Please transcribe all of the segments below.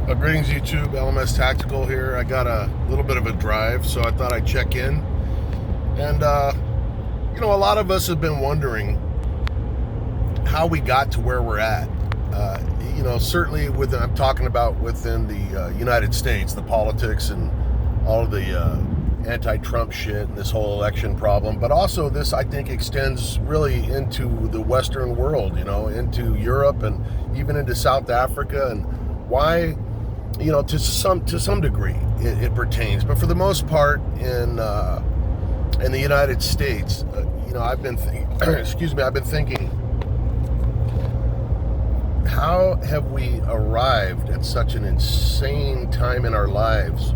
Greetings YouTube, LMS Tactical here. I got a little bit of a drive, so I thought I'd check in. And, a lot of us have been wondering how we got to where we're at. Certainly I'm talking about within the United States, the politics and all of the anti-Trump shit and this whole election problem. But also this, I think, extends really into the Western world, into Europe and even into South Africa. And why... to some degree, it pertains, but for the most part, in the United States, I've been thinking, how have we arrived at such an insane time in our lives?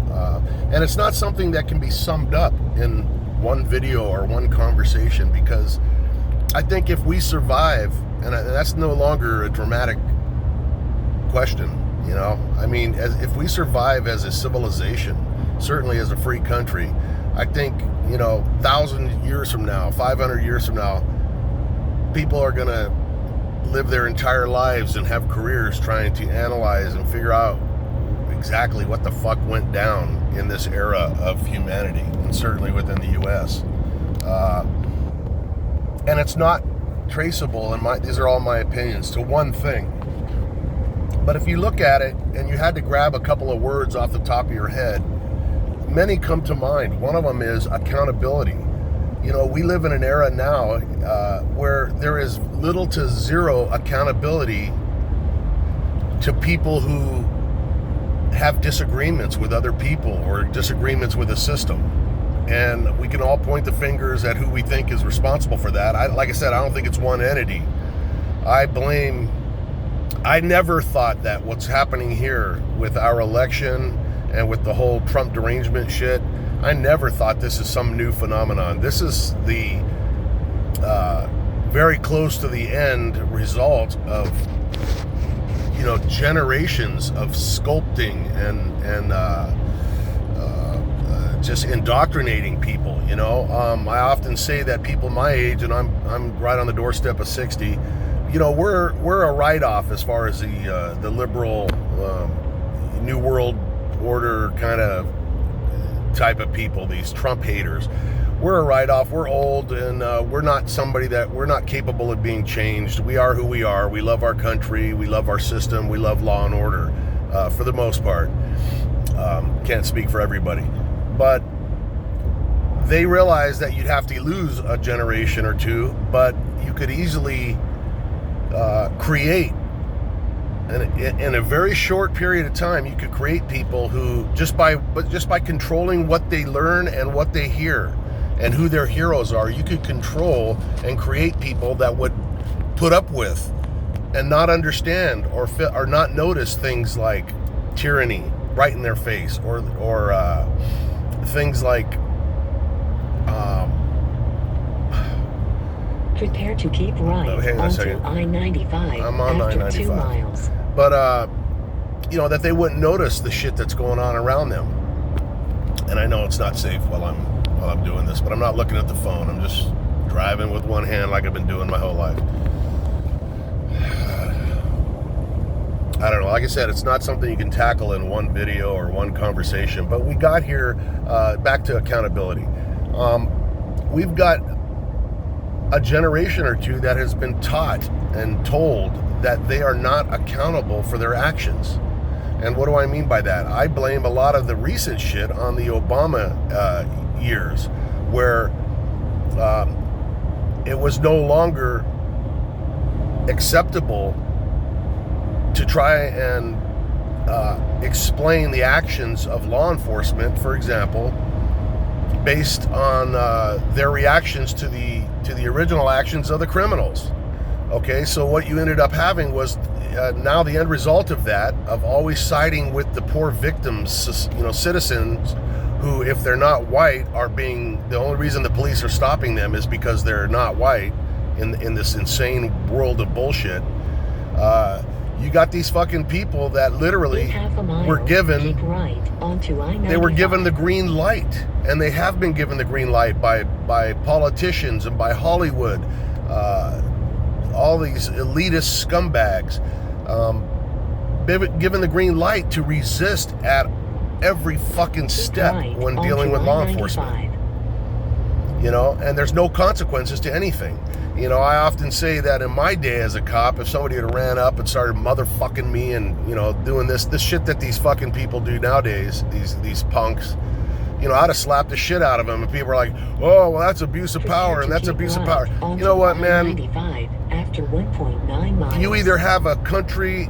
And it's not something that can be summed up in one video or one conversation, because I think if we survive, and that's no longer a dramatic question. If we survive as a civilization, certainly as a free country, I think, 1,000 years from now, 500 years from now, people are going to live their entire lives and have careers trying to analyze and figure out exactly what the fuck went down in this era of humanity, and certainly within the U.S. And it's not traceable, and these are all my opinions, to one thing. But if you look at it and you had to grab a couple of words off the top of your head, many come to mind. One of them is accountability. We live in an era now where there is little to zero accountability to people who have disagreements with other people or disagreements with the system. And we can all point the fingers at who we think is responsible for that. Like I said, I don't think it's one entity. I never thought that what's happening here with our election and with the whole Trump derangement shit, I never thought this is some new phenomenon. This is the very close to the end result of, generations of sculpting and just indoctrinating people. I often say that people my age, and I'm right on the doorstep of 60, we're a write-off as far as the liberal New World Order kind of type of people, these Trump haters. We're a write-off. We're old, and we're not capable of being changed. We are who we are. We love our country. We love our system. We love law and order for the most part. Can't speak for everybody. But they realize that you'd have to lose a generation or two, but you could easily create, in a very short period of time, you could create people who just by controlling what they learn and what they hear and who their heroes are, you could control and create people that would put up with and not understand or not notice things like tyranny right in their face, or things like prepare to keep right onto I-95 I'm on after I-95. 2 miles. But, that they wouldn't notice the shit that's going on around them. And I know it's not safe while I'm doing this, but I'm not looking at the phone. I'm just driving with one hand like I've been doing my whole life. I don't know. Like I said, it's not something you can tackle in one video or one conversation. But we got here, back to accountability. We've got a generation or two that has been taught and told that they are not accountable for their actions. And what do I mean by that? I blame a lot of the recent shit on the Obama years, where it was no longer acceptable to try and explain the actions of law enforcement, for example, based on their reactions to the original actions of the criminals. Okay, so what you ended up having was now the end result of that, of always siding with the poor victims, citizens who, if they're not white, are being, the only reason the police are stopping them is because they're not white in this insane world of bullshit. You got these fucking people that literally were given, keep right onto I-95. They were given the green light, and they have been given the green light by politicians and by Hollywood, all these elitist scumbags. given the green light to resist at every fucking step when dealing with law enforcement. You know, and there's no consequences to anything. You know, I often say that in my day as a cop, if somebody had ran up and started motherfucking me and, you know, doing this shit that these fucking people do nowadays, these punks, you know, I'd have slapped the shit out of them, and people are like, oh, well, that's abuse of power, and that's abuse of power. You know what, man? After 1.9 miles. You either have a country,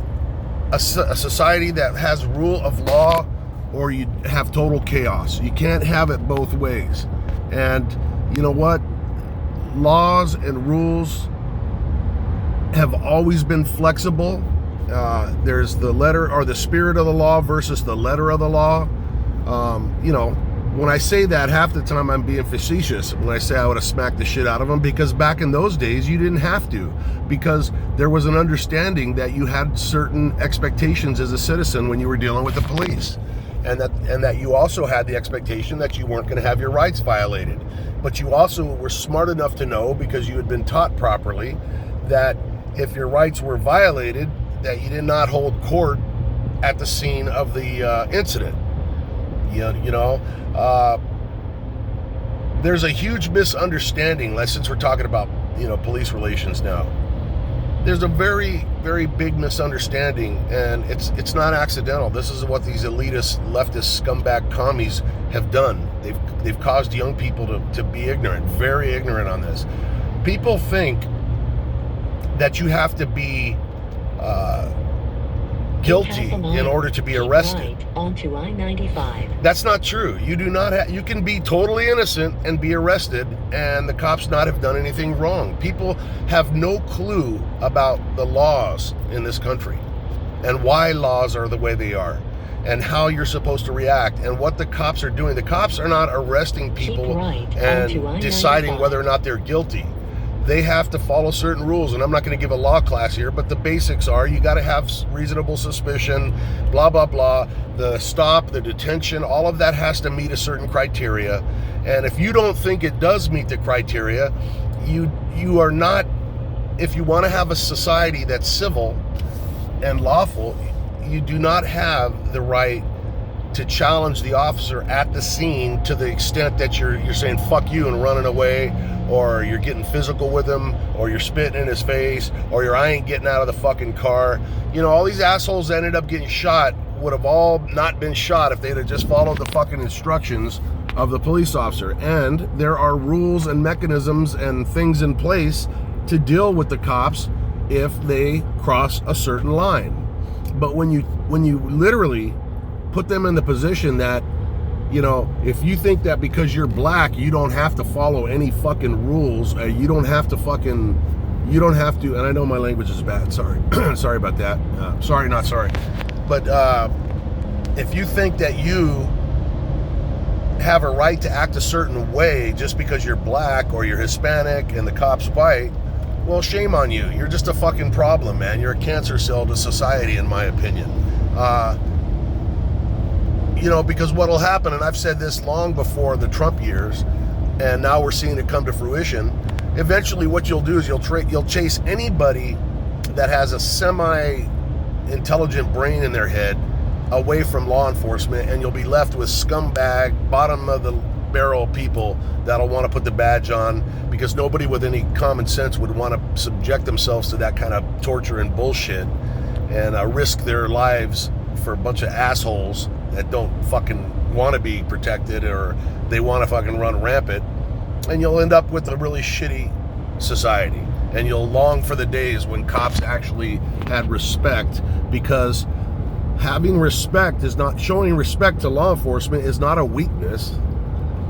a society that has rule of law, or you have total chaos. You can't have it both ways. And you know what? Laws and rules have always been flexible. There's the letter or the spirit of the law versus the letter of the law. You know, when I say that, half the time I'm being facetious when I say I would have smacked the shit out of them, because back in those days you didn't have to, because there was an understanding that you had certain expectations as a citizen when you were dealing with the police. And that you also had the expectation that you weren't going to have your rights violated. But you also were smart enough to know, because you had been taught properly, that if your rights were violated, that you did not hold court at the scene of the incident. You know, there's a huge misunderstanding, since we're talking about, you know, police relations now. There's a very, very big misunderstanding, and it's not accidental. This is what these elitist, leftist, scumbag commies have done. They've caused young people to be ignorant, very ignorant on this. People think that you have to be guilty in order to be arrested. Right onto I-95. That's not true. You do not you can be totally innocent and be arrested, and the cops not have done anything wrong. People have no clue about the laws in this country and why laws are the way they are and how you're supposed to react and what the cops are doing. The cops are not arresting people and deciding whether or not they're guilty. They have to follow certain rules, and I'm not going to give a law class here, but the basics are you got to have reasonable suspicion, blah, blah, blah. The stop, the detention, all of that has to meet a certain criteria. And if you don't think it does meet the criteria, you are not, if you want to have a society that's civil and lawful, you do not have the right to challenge the officer at the scene to the extent that you're saying fuck you and running away, or you're getting physical with him, or you're spitting in his face, or I ain't getting out of the fucking car. You know, all these assholes that ended up getting shot would have all not been shot if they'd have just followed the fucking instructions of the police officer. And there are rules and mechanisms and things in place to deal with the cops if they cross a certain line. But when you literally put them in the position that, you know, if you think that because you're black, you don't have to follow any fucking rules, you don't have to, and I know my language is bad, sorry, sorry about that, sorry, not sorry, but if you think that you have a right to act a certain way just because you're black or you're Hispanic and the cop's white, well, shame on you. You're just a fucking problem, man. You're a cancer cell to society, in my opinion. You know, because what'll happen, and I've said this long before the Trump years, and now we're seeing it come to fruition. Eventually, what you'll do is you'll chase anybody that has a semi-intelligent brain in their head away from law enforcement, and you'll be left with scumbag, bottom of the barrel people that'll want to put the badge on, because nobody with any common sense would want to subject themselves to that kind of torture and bullshit and risk their lives for a bunch of assholes that don't fucking want to be protected, or they want to fucking run rampant. And you'll end up with a really shitty society, and you'll long for the days when cops actually had respect, because having respect is not, showing respect to law enforcement is not a weakness.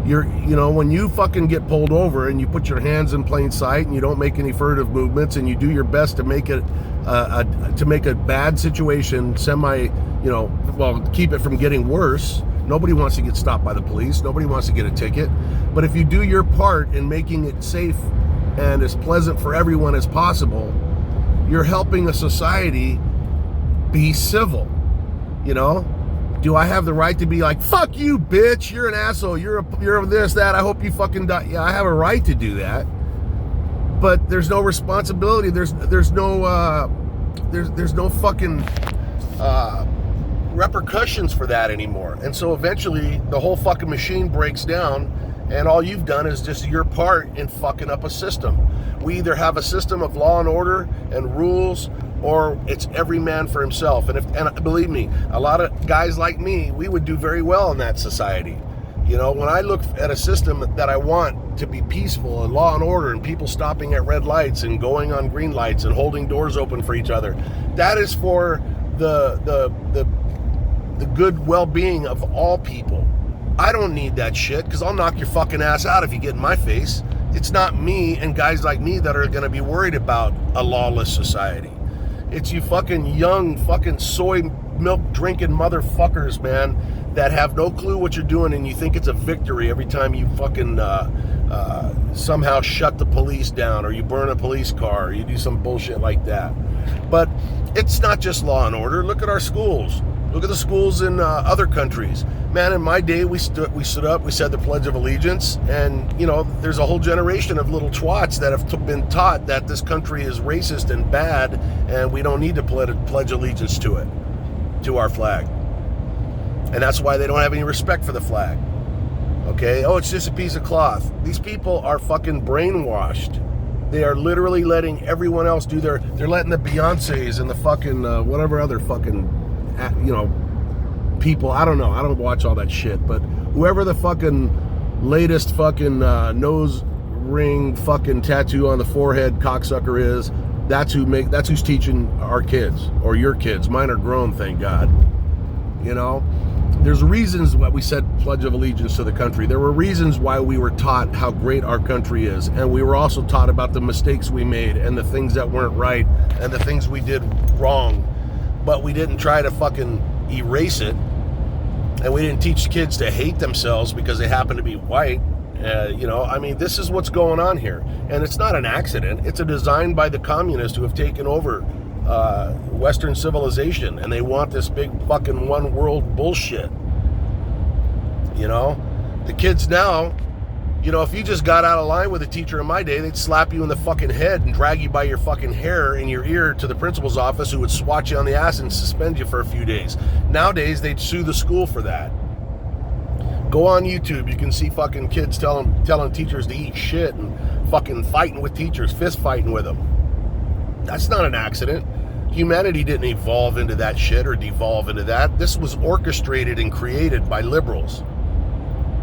You know, when you fucking get pulled over and you put your hands in plain sight and you don't make any furtive movements and you do your best to make it to make a bad situation keep it from getting worse. Nobody wants to get stopped by the police. Nobody wants to get a ticket. But if you do your part in making it safe and as pleasant for everyone as possible, you're helping a society be civil. You know? Do I have the right to be like, fuck you, bitch, you're an asshole, you're this, that, I hope you fucking die? Yeah, I have a right to do that. But there's no responsibility, there's no fucking repercussions for that anymore. And so eventually the whole fucking machine breaks down, and all you've done is just your part in fucking up a system. We either have a system of law and order and rules, or it's every man for himself. And believe me, a lot of guys like me, we would do very well in that society. You know, when I look at a system that I want to be peaceful and law and order and people stopping at red lights and going on green lights and holding doors open for each other, that is for the good well-being of all people. I don't need that shit, because I'll knock your fucking ass out if you get in my face. It's not me and guys like me that are going to be worried about a lawless society. It's you fucking young fucking soy milk drinking motherfuckers, man, that have no clue what you're doing, and you think it's a victory every time you fucking somehow shut the police down, or you burn a police car, or you do some bullshit like that. But it's not just law and order. Look at our schools. Look at the schools in other countries. Man, in my day, we stood up, we said the Pledge of Allegiance, and, you know, there's a whole generation of little twats that have been taught that this country is racist and bad, and we don't need to pledge allegiance to it, to our flag. And that's why they don't have any respect for the flag. Okay? Oh, it's just a piece of cloth. These people are fucking brainwashed. They are literally letting everyone else do they're letting the Beyoncés and the fucking, whatever other fucking, you know, people, I don't know, I don't watch all that shit, but whoever the fucking latest fucking nose ring fucking tattoo on the forehead cocksucker is, that's who's teaching our kids, or your kids. Mine are grown, thank God. You know, there's reasons why we said Pledge of Allegiance to the country. There were reasons why we were taught how great our country is, and we were also taught about the mistakes we made and the things that weren't right and the things we did wrong, but we didn't try to fucking erase it, and we didn't teach kids to hate themselves because they happen to be white. You know, I mean, this is what's going on here, and it's not an accident. It's a design by the communists who have taken over Western civilization, and they want this big fucking one world bullshit. You know, the kids now, you know, if you just got out of line with a teacher in my day, they'd slap you in the fucking head and drag you by your fucking hair in your ear to the principal's office, who would swat you on the ass and suspend you for a few days. Nowadays, they'd sue the school for that. Go on YouTube, you can see fucking kids telling teachers to eat shit and fucking fighting with teachers, fist fighting with them. That's not an accident. Humanity didn't evolve into that shit or devolve into that. This was orchestrated and created by liberals,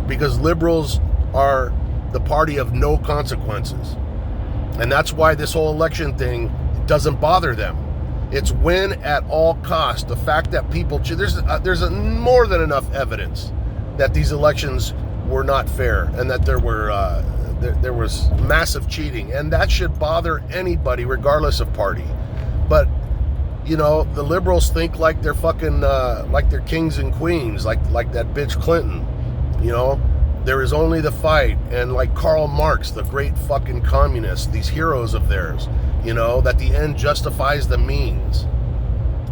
because liberals are the party of no consequences. And that's why this whole election thing doesn't bother them. It's win at all costs. The fact that people, there's more than enough evidence that these elections were not fair, and that there was massive cheating, and that should bother anybody regardless of party. But you know, the liberals think like they're fucking like they're kings and queens, like that bitch Clinton. You know, there is only the fight, and like Karl Marx, the great fucking communist, these heroes of theirs, you know, that the end justifies the means.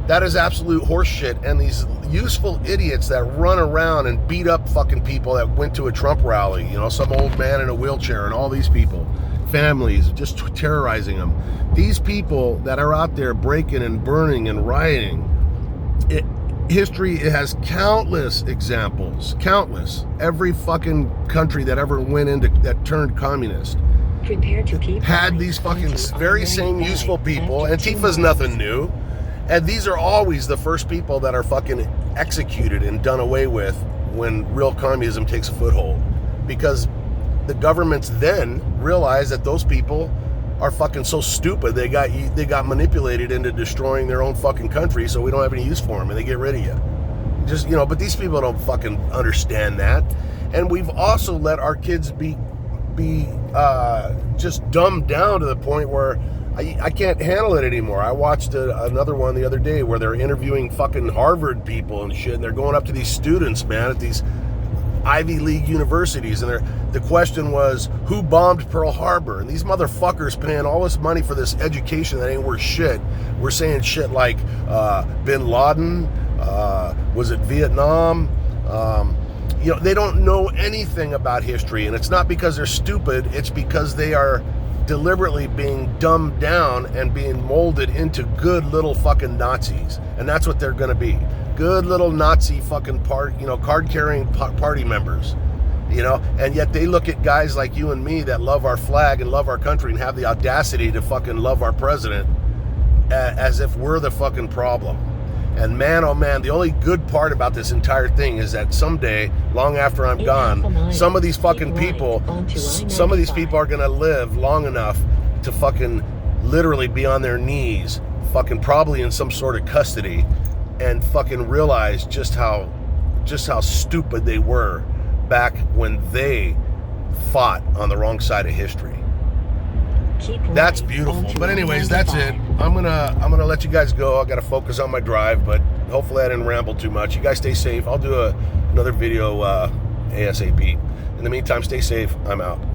That is absolute horseshit. And these useful idiots that run around and beat up fucking people that went to a Trump rally, you know, some old man in a wheelchair, and all these people, families, just terrorizing them. These people that are out there breaking and burning and rioting, history, it has countless examples, countless. Every fucking country that ever that turned communist had these fucking very same useful people. Antifa's nothing new. And these are always the first people that are fucking executed and done away with when real communism takes a foothold. Because the governments then realize that those people are fucking so stupid, they got manipulated into destroying their own fucking country, so we don't have any use for them, and they get rid of you. Just, you know, but these people don't fucking understand that. And we've also let our kids be just dumbed down to the point where I can't handle it anymore. I watched another one the other day where they're interviewing fucking Harvard people and shit, and they're going up to these students, man, at these Ivy League universities, and the question was, who bombed Pearl Harbor? And these motherfuckers paying all this money for this education that ain't worth shit. We're saying shit like Bin Laden, was it Vietnam? You know, they don't know anything about history, and it's not because they're stupid, it's because they are deliberately being dumbed down and being molded into good little fucking Nazis. And that's what they're going to be. Good little Nazi fucking card-carrying party members. And yet they look at guys like you and me that love our flag and love our country and have the audacity to fucking love our president as if we're the fucking problem. And man, oh man, the only good part about this entire thing is that someday, long after I'm gone, some of these fucking people, some of these people are gonna live long enough to fucking literally be on their knees, fucking probably in some sort of custody, and fucking realize just how stupid they were back when they fought on the wrong side of history. That's beautiful. But anyways, that's it. I'm gonna let you guys go. I gotta focus on my drive, but hopefully I didn't ramble too much. You guys stay safe. I'll do another video ASAP. In the meantime, stay safe. I'm out.